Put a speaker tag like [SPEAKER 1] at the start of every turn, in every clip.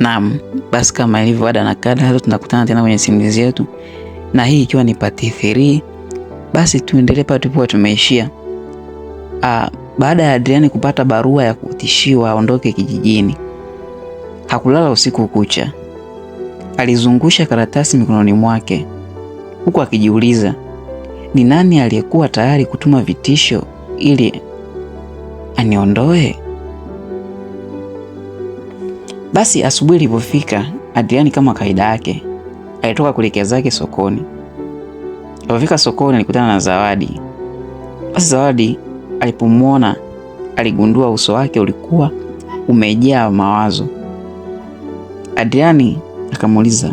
[SPEAKER 1] Naam, basi kama ilivyo ada na kada, leo tunakutana tena kwenye simulizi yetu, na hii ikiwa ni part 3. Basi tuendelee pale tulipokuwa tumeishia. Baada ya Adriani kupata barua ya kutishiwa aondoke kijijini, hakulala usiku kucha. Alizungusha karatasi mikononi mwake huku akijiuliza ni nani aliyekuwa tayari kutuma vitisho ili aniondoe. Basi asubuhi ilipofika, Adriani kama kawaida yake alitoka kuelekea zake sokoni. Alipofika sokoni alikutana na Zawadi. Basi Zawadi alipomwona aligundua uso wake ulikuwa umejaa mawazo. Adriani akamuuliza,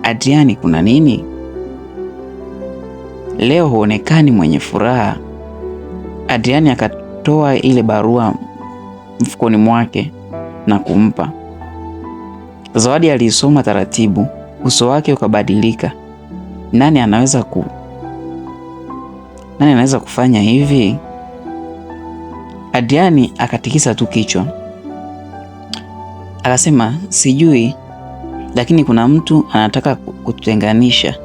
[SPEAKER 1] "Adriani, kuna nini? Leo huonekani mwenye furaha." Adriani akatoa ile barua mfukoni mwake na kumpa. Zawadi alisoma taratibu, uso wake ukabadilika. Nani anaweza kufanya hivi? Adriani akatikisa tu kichwa. Akasema, "Sijui, lakini kuna mtu anataka kututenganisha."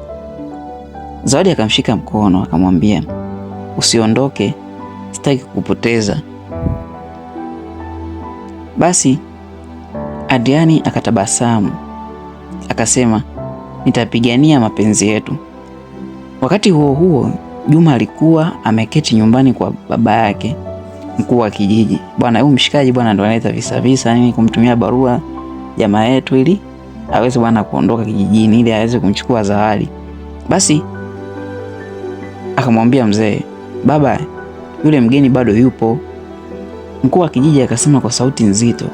[SPEAKER 1] Zawadi akamshika mkono akamwambia, "Usiondoke, sitaki kukupoteza." Basi Adriani akatabasamu akasema, "Nitapigania mapenzi yetu." Wakati huo huo, Juma alikuwa ameketi nyumbani kwa baba yake, mkuu wa kijiji. Bwana, huyu mshikaji bwana ndo analeta visa nini kumtumia barua jamaa yetu ili aweze bwana kuondoka kijijini ili aweze kumchukua Zawadi. Basi akamwambia mzee, "Baba, yule mgeni bado yupo." Mkuu wa kijiji akasema kwa sauti nzito,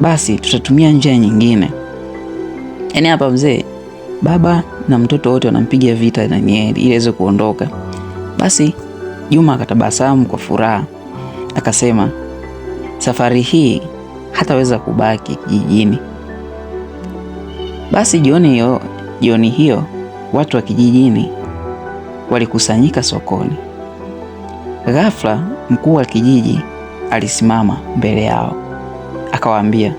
[SPEAKER 1] "Basi tutatumia njia nyingine." Yaani hapa mzee, baba na mtoto wote wanampiga vita Danieli ili aweze kuondoka. Basi Juma akatabasamu kwa furaha akasema, "Safari hii hataweza kubaki kijijini." Basi jioni hiyo watu wa kijijini walikusanyika sokoni. Ghafla mkuu wa kijiji alisimama mbele yao akawaambia,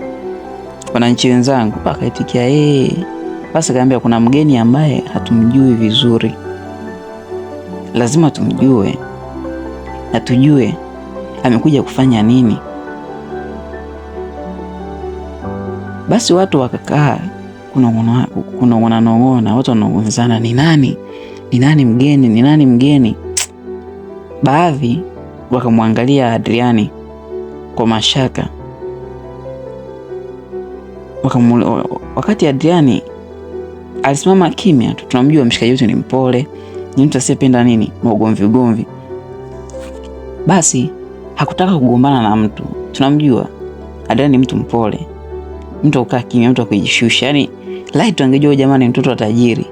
[SPEAKER 1] "Wananchi wenzangu." Akaitikia Basi akaambia, "Kuna mgeni ambaye hatumjui vizuri, lazima tumjue na tujue amekuja kufanya nini." Basi watu wakakaa kunong'ona, watu wanong'onezana, ni nani mgeni? Baadhi wakamwangalia Adriani kwa mashaka. Wakati Adriani alisimama kimya tu. Tunamjua mshikaji wetu ni mpole, ni mtu asiyependa maugomvi. Basi hakutaka kugombana na mtu. Tunamjua Adriani ni mtu mpole, mtu ukaa kimya, mtu akijishusha. Yaani light angejua jamani mtoto wa tajiri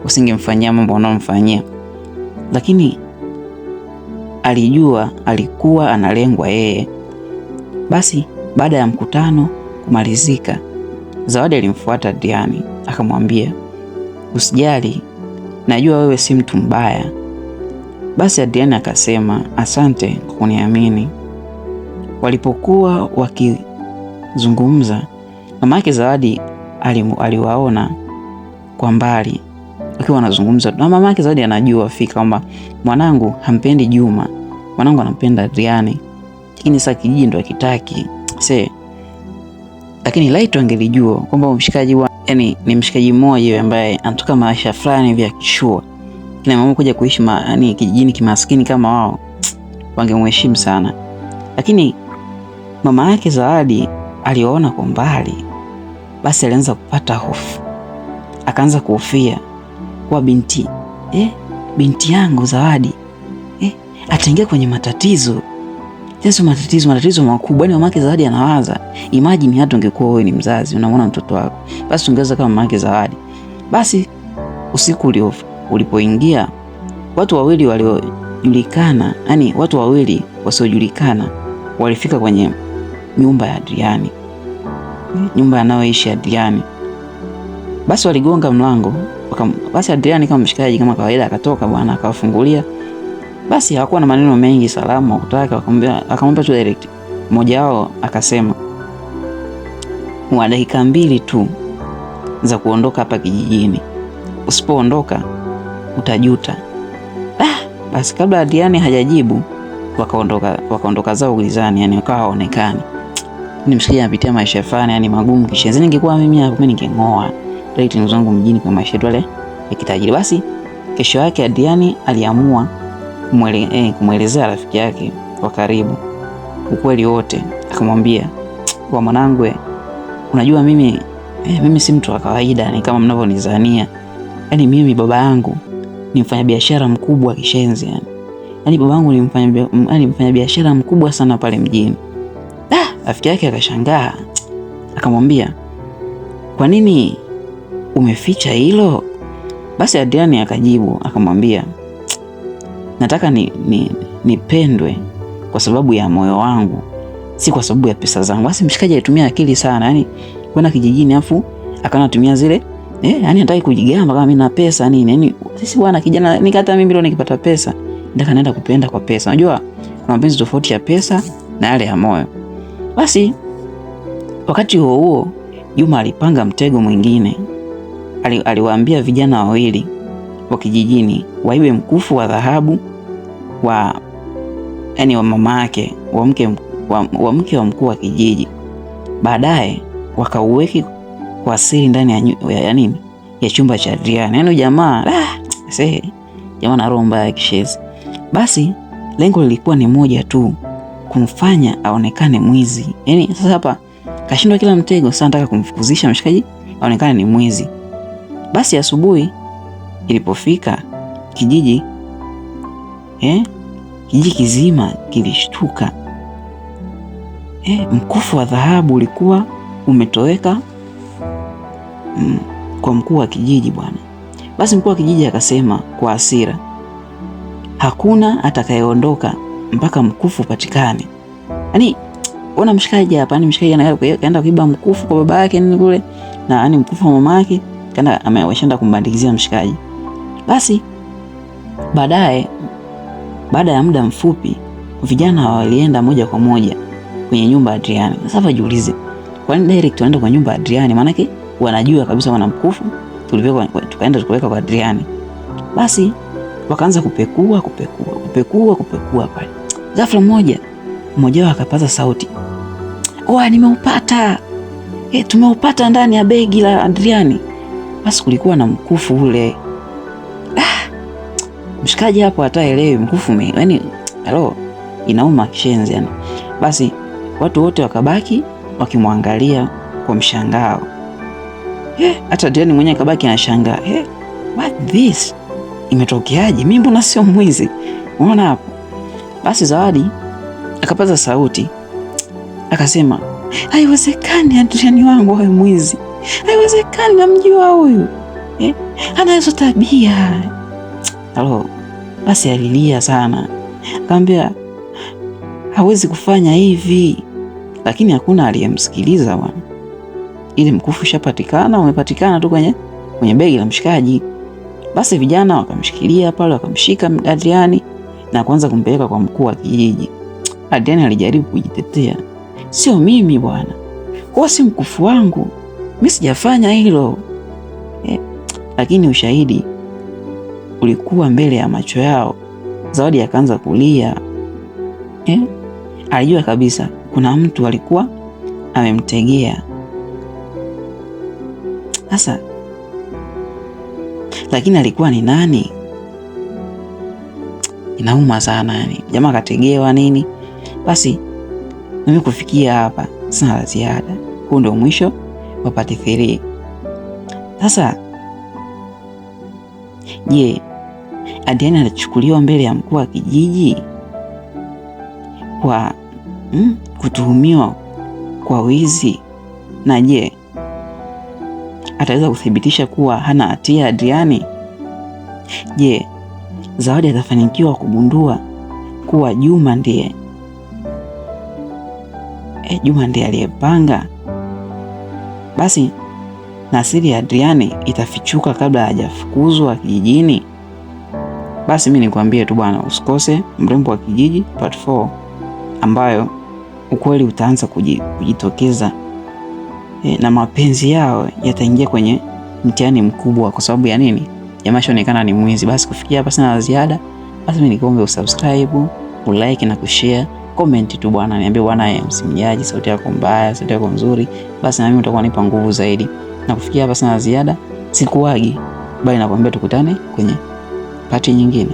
[SPEAKER 1] usingemfanyia mambo unaomfanyia. Lakini alijua alikuwa analengwa yeye. Basi baada ya mkutano kumalizika, Zawadi alimfuata Adriani akamwambia, "Usijali, najua wewe si mtu mbaya." Basi Adriani akasema, "Asante kwa kuniamini." Walipokuwa wakizungumza, mama yake Zawadi aliwaona kwa mbali wakiwa wanazungumza. Na mama yake Zawadi anajua fika kwamba mwanangu hampendi Juma, mwanangu anampenda Adriani. Lakini sasa kijiji ndo hakitaki. Lakini laito angelijua kwamba mshikaji ni mshikaji mmoja ambaye anatoka maisha fulani vya kishua, kina mama kuja kuishi kijijini kimaskini kama wao, wangemheshimu sana. Lakini mama yake Zawadi aliona kwa mbali. Basi alianza kupata hofu, akaanza kuhofia kwa binti yangu Zawadi ataingia kwenye matatizo. Matatizo makubwa. Ni mama yake Zawadi anawaza, imagine hata ungekuwa wewe ni mzazi unamwona mtoto wako, basi ungeweza kama mama yake Zawadi. Basi usiku ulipoingia, watu wawili wasiojulikana walifika kwenye nyumba ya Adriani, nyumba anayoishi Adriani. Basi waligonga mlango. Basi Adriani kama mshikaji kama kawaida akatoka bwana akawafungulia. Basi hawakuwa na maneno mengi, salamu wakutaka, akamwambia tu direct. Mmoja wao akasema, una dakika 2 tu za kuondoka hapa kijijini. Usipoondoka utajuta. Basi kabla Adriani hajajibu wakaondoka zao gizani, yani wakawa haonekani. Ni mshikaji anapitia maisha fulani yani magumu kishenzi. Ningekuwa mimi hapo mimi ningeng'oa direct zangu mjini kwa maisha yale ya kitajiri. Basi kesho yake Adriani aliamua kumwelezea rafiki yake wa karibu ukweli wote. Akamwambia, kwa mwanangu, unajua mimi si mtu wa kawaida ni kama mnavyonizania. Yani mimi baba yangu ni mfanyabiashara mkubwa kishenzi yani. Yani baba yangu ni mfanyabiashara mkubwa sana pale mjini. Rafiki yake akashangaa. Akamwambia, kwa nini umeficha hilo? Basi Adriani akajibu akamwambia, nataka nipendwe kwa sababu ya moyo wangu, si kwa sababu ya pesa zangu. Basi mshikaji alitumia akili sana, yani kwenda kijijini afu akanatumia zile yani nataka kujigamba kama mimi na pesa nini. Yani sisi bwana kijana nikata mimi leo nikipata pesa nataka naenda kupenda kwa pesa. Unajua kuna mapenzi tofauti ya pesa na yale ya moyo. Basi wakati huo Juma alipanga mtego mwingine. Aliwaambia vijana wawili wa kijijini waibe mkufu wa dhahabu wa mama yake wa mke wa mkuu wa kijiji. Baadaye wakauweki kwa siri ndani ya chumba cha Adriani. Yani jamaa jamaa na roho mbaya kishezi. Basi lengo lilikuwa ni moja tu, kumfanya aonekane mwizi. Yani sasa hapa kashindwa kila mtego, sasa nataka kumfukuzisha mshikaji aonekane ni mwizi. Basi asubuhi ilipofika kijiji kizima kilishtuka. Mkufu wa dhahabu ulikuwa umetoweka kwa mkuu wa kijiji bwana. Basi mkuu wa kijiji akasema kwa hasira, hakuna atakayeondoka mpaka mkufu upatikane. Yani ona mshikaji hapa, yani mshikaji anaenda kuiba mkufu kwa baba yake nini kule, na yani mkufu wa mama yake kana amewashinda kumbandikizia mshikaji. Basi baada ya muda mfupi vijana walienda moja kwa moja kwenye nyumba ya Adriani. Sasa jiulize, kwa nini direct wanaenda kwa nyumba ya Adriani? Maana yake wanajua kabisa wana mkufu, tukaenda tukaweka kwa Adriani. Basi wakaanza kupekua pale. Ghafla mmoja wao akapaza sauti, nimeupata. Tumeupata ndani ya begi la Adriani. Basi kulikuwa na mkufu ule. Mshikaji hapo hataelewi mkufu yani inauma kishenzi yani. Basi watu wote wakabaki wakimwangalia kwa mshangao. Hata Adriani mwenyewe akabaki anashangaa. What this? Imetokeaje? Mimi mbona sio mwizi? Unaona hapo? Basi Zawadi akapaza sauti akasema, haiwezekani Adriani wangu awe mwizi. Haiwezekani, namjua huyu. Ana hizo tabia. Basi alilia sana. Akamwambia hawezi kufanya hivi. Lakini hakuna aliyemsikiliza bwana. Ile mkufu shapatikana, umepatikana tu kwenye begi la mshikaji. Basi vijana wakamshikilia pale, wakamshika Adriani na kuanza kumpeleka kwa mkuu wa kijiji. Adriani alijaribu kujitetea. Sio mimi bwana. Huo si mkufu wangu. Mimi sijafanya hilo. Lakini ushahidi ulikuwa mbele ya macho yao. Zawadi akaanza kulia. Alijua kabisa kuna mtu alikuwa amemtegea. Sasa lakini alikuwa ni nani? Inauma sana yani. Jamaa kategewa nini? Basi mimi kufikia hapa sina la ziada. Huu ndio mwisho wa part 3. Sasa je, Adriani alichukuliwa mbele ya mkuu wa kijiji kwa kutuhumiwa kwa wizi? Na je, ataweza kuthibitisha kuwa hana hatia Adriani? Je, Zawadi atafanikiwa kugundua kuwa Juma ndiye aliyepanga? Basi na siri ya Adriani itafichuka kabla hajafukuzwa kijijini? Basi mimi nikwambie tu bwana, usikose Mrembo wa Kijiji part 4 ambayo ukweli utaanza kujitokeza. na mapenzi yao yataingia kwenye mtihani mkubwa. Kwa sababu ya nini? Jamaa shaonekana ni mwizi. Basi kufikia hapa sina la ziada. Basi mimi nikuombe usubscribe, ulike na kushare, comment tu bwana, niambie bwana Msimjaji, sauti yako mbaya, sauti yako nzuri. Basi na mimi utakuwa nipa nguvu zaidi. Na kufikia hapa sina la ziada. Sikuagi, bali nakwambia tukutane kwenye pati nyingine.